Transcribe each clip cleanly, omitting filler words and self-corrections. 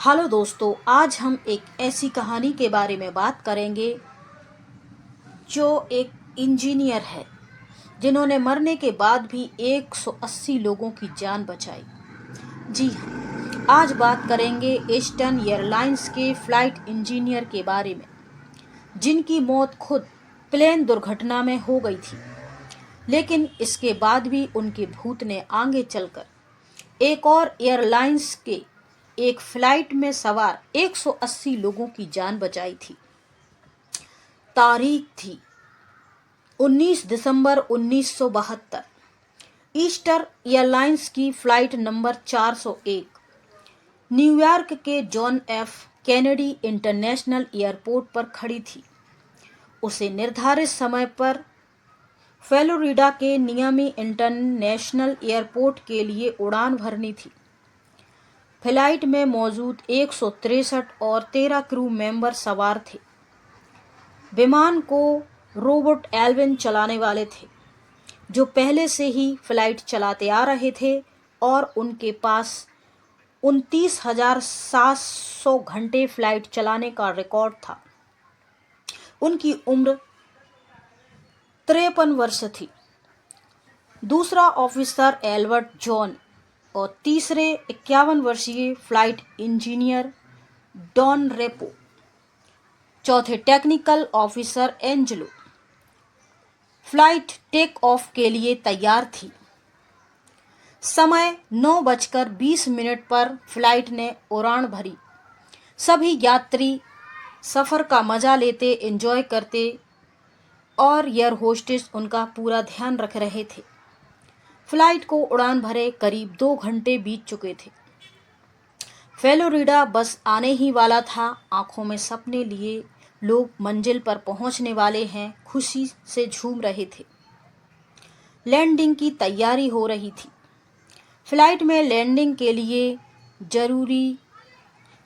Hello दोस्तों, आज हम एक ऐसी कहानी के बारे में बात करेंगे जो एक इंजीनियर है जिन्होंने मरने के बाद भी 180 लोगों की जान बचाई। जी हाँ, आज बात करेंगे ईस्टर्न एयरलाइंस के फ्लाइट इंजीनियर के बारे में जिनकी मौत खुद प्लेन दुर्घटना में हो गई थी। लेकिन इसके बाद भी उनके भूत ने आगे चलकर एक और एयरलाइंस के एक फ्लाइट में सवार 180 लोगों की जान बचाई थी। तारीख थी 19 दिसंबर 1972। ईस्टर एयरलाइंस की फ्लाइट नंबर 401 न्यूयॉर्क के John F Kennedy international airport पर खड़ी थी। उसे निर्धारित समय पर फ्लोरिडा के मियामी इंटरनेशनल एयरपोर्ट के उड़ान भरनी थी। फ्लाइट में मौजूद 163 और 13 क्रू मेंबर सवार थे। विमान को रोबोट एल्विन चलाने वाले थे, जो पहले से ही फ्लाइट चलाते आ रहे थे और उनके पास 29,700 घंटे फ्लाइट चलाने का रिकॉर्ड था। उनकी उम्र 53 वर्ष थी। दूसरा ऑफिसर एल्बर्ट जॉन और तीसरे 51 वर्षीय फ्लाइट इंजीनियर डॉन रेपो, चौथे technical officer Angelo. Flight take off के लिए तैयार थी। समय 9:20 पर फ्लाइट ने उड़ान भरी। सभी यात्री सफ़र का मज़ा लेते, एंजॉय करते और एयर होस्टेस उनका पूरा ध्यान रख रहे थे। फ्लाइट को उड़ान भरे करीब 2 घंटे बीत चुके थे। फ्लोरिडा बस आने ही वाला था। आंखों में सपने लिए लोग मंजिल पर पहुंचने वाले हैं, खुशी से झूम रहे थे। लैंडिंग की तैयारी हो रही थी। फ्लाइट में लैंडिंग के लिए जरूरी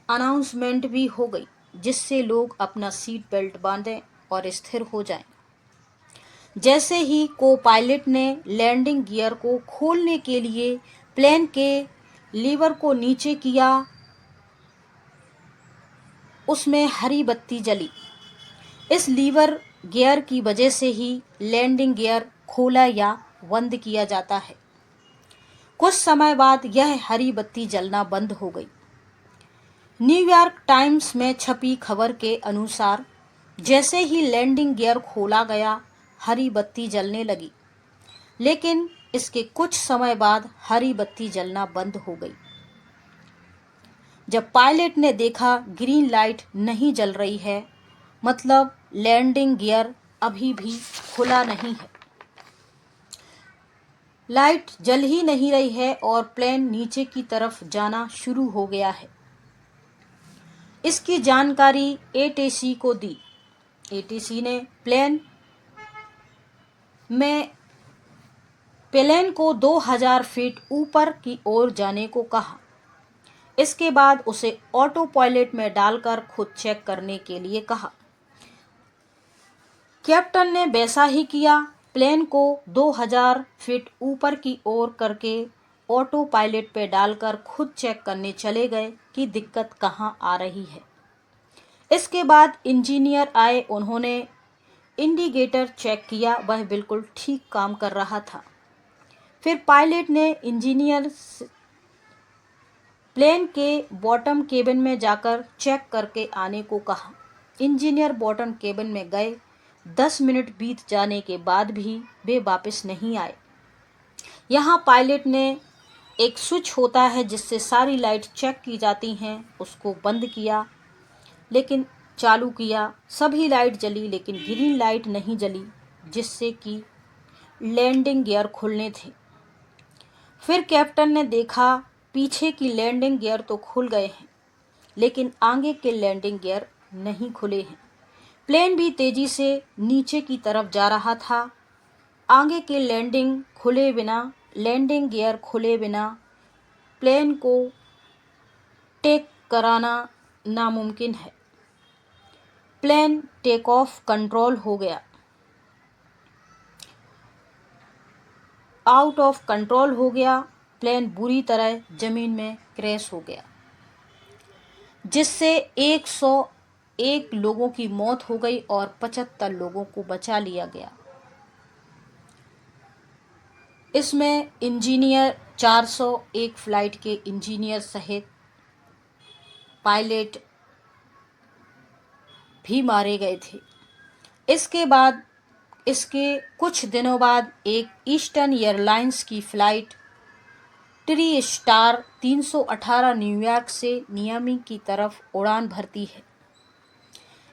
अनाउंसमेंट भी हो गई, जिससे लोग अपना सीट बेल्ट बांधें और स्थिर हो जाएं। जैसे ही को पायलट ने लैंडिंग गियर को खोलने के लिए प्लेन के लीवर को नीचे किया, उसमें हरी बत्ती जली। इस लीवर गियर की वजह से ही लैंडिंग गियर खोला या बंद किया जाता है। कुछ समय बाद यह हरी बत्ती जलना बंद हो गई। न्यूयॉर्क टाइम्स में छपी खबर के अनुसार जैसे ही लैंडिंग गियर खोला गया, हरी बत्ती जलने लगी। लेकिन इसके कुछ समय बाद हरी बत्ती जलना बंद हो गई। जब पायलट ने देखा ग्रीन लाइट नहीं जल रही है, मतलब लैंडिंग गियर अभी भी खुला नहीं है, लाइट जल ही नहीं रही है और प्लेन नीचे की तरफ जाना शुरू हो गया है। इसकी जानकारी एटीसी को दी। एटीसी ने प्लेन को 2000 फीट ऊपर की ओर जाने को कहा। इसके बाद उसे ऑटो पायलट में डालकर खुद चेक करने के लिए कहा। कैप्टन ने वैसा ही किया। प्लेन को 2000 फीट ऊपर की ओर करके ऑटो पायलट पे डालकर खुद चेक करने चले गए कि दिक्कत कहाँ आ रही है। इसके बाद इंजीनियर आए। उन्होंने इंडिकेटर चेक किया, वह बिल्कुल ठीक काम कर रहा था। फिर पायलट ने इंजीनियर प्लेन के बॉटम केबिन में जाकर चेक करके आने को कहा। इंजीनियर बॉटम केबिन में गए। 10 मिनट बीत जाने के बाद भी वे वापस नहीं आए। यहाँ पायलट ने एक स्विच होता है जिससे सारी लाइट चेक की जाती हैं, उसको बंद किया, लेकिन चालू किया। सभी लाइट जली, लेकिन ग्रीन लाइट नहीं जली, जिससे कि लैंडिंग गियर खुलने थे। फिर कैप्टन ने देखा पीछे की लैंडिंग गियर तो खुल गए हैं, लेकिन आगे के लैंडिंग गियर नहीं खुले हैं। प्लेन भी तेजी से नीचे की तरफ जा रहा था। आगे के लैंडिंग गियर खुले बिना प्लेन को टेक कराना नामुमकिन है। प्लेन टेक ऑफ कंट्रोल हो गया, आउट ऑफ कंट्रोल हो गया। प्लेन बुरी तरह जमीन में क्रैश हो गया। जिससे 101 लोगों की मौत हो गई और 75 लोगों को बचा लिया गया। इसमें इंजीनियर 401 फ्लाइट के इंजीनियर सहित पायलट भी मारे गए थे। इसके कुछ दिनों बाद एक ईस्टर्न एयरलाइंस की फ्लाइट ट्री स्टार 318 न्यूयॉर्क से मियामी की तरफ उड़ान भरती है।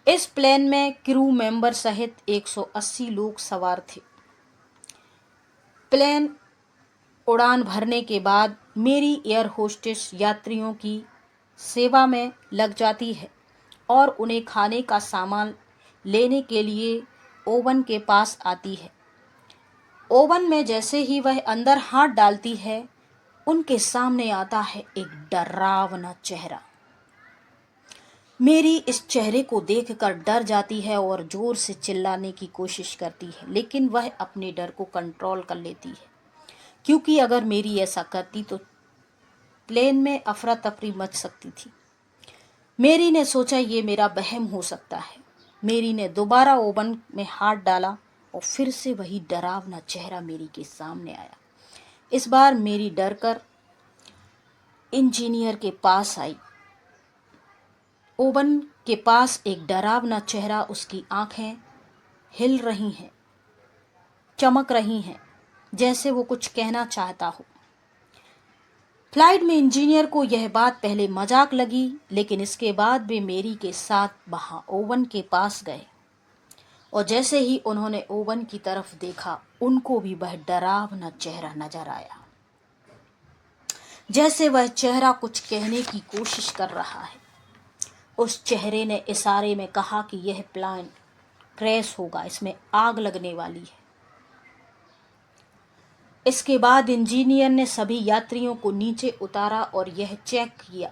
इस प्लेन में क्रू मेंबर सहित 180 लोग सवार थे। प्लेन उड़ान भरने के बाद मेरी एयर होस्टेस यात्रियों की सेवा में लग जाती है और उन्हें खाने का सामान लेने के लिए ओवन के पास आती है। ओवन में जैसे ही वह अंदर हाथ डालती है, उनके सामने आता है एक डरावना चेहरा। मेरी इस चेहरे को देखकर डर जाती है और जोर से चिल्लाने की कोशिश करती है, लेकिन वह अपने डर को कंट्रोल कर लेती है, क्योंकि अगर मेरी ऐसा करती तो प्लेन में अफरा तफरी मच सकती थी। मेरी ने सोचा ये मेरा वहम हो सकता है। मेरी ने दोबारा ओवन में हाथ डाला और फिर से वही डरावना चेहरा मेरी के सामने आया। इस बार मेरी डरकर इंजीनियर के पास आई। ओवन के पास एक डरावना चेहरा, उसकी आंखें हिल रही हैं, चमक रही हैं, जैसे वो कुछ कहना चाहता हो। फ्लाइट में इंजीनियर को यह बात पहले मजाक लगी, लेकिन इसके बाद वे मेरी के साथ वहां ओवन के पास गए और जैसे ही उन्होंने ओवन की तरफ देखा, उनको भी वह डरावना चेहरा नजर आया। जैसे वह चेहरा कुछ कहने की कोशिश कर रहा है। उस चेहरे ने इशारे में कहा कि यह प्लेन क्रैश होगा, इसमें आग लगने वाली है। इसके बाद इंजीनियर ने सभी यात्रियों को नीचे उतारा और यह चेक किया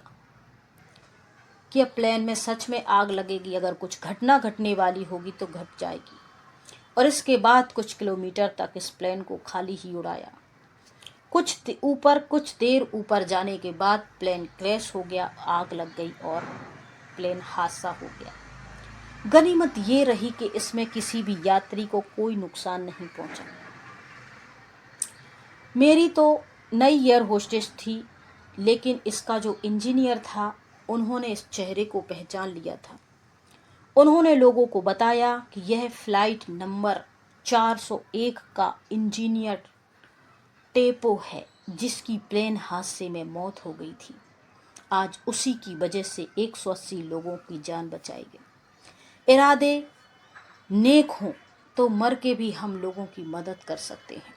कि अब प्लेन में सच में आग लगेगी, अगर कुछ घटना घटने वाली होगी तो घट जाएगी। और इसके बाद कुछ किलोमीटर तक इस प्लेन को खाली ही उड़ाया। कुछ देर ऊपर जाने के बाद प्लेन क्रैश हो गया, आग लग गई और प्लेन हादसा हो गया। गनीमत ये रही कि इसमें किसी भी यात्री को कोई नुकसान नहीं पहुंचा। मेरी तो नई एयर होस्टेस थी, लेकिन इसका जो इंजीनियर था, उन्होंने इस चेहरे को पहचान लिया था। उन्होंने लोगों को बताया कि यह फ्लाइट नंबर 401 का इंजीनियर टेपो है, जिसकी प्लेन हादसे में मौत हो गई थी। आज उसी की वजह से 180 लोगों की जान बचाई गई। इरादे नेक हों तो मर के भी हम लोगों की मदद कर सकते हैं।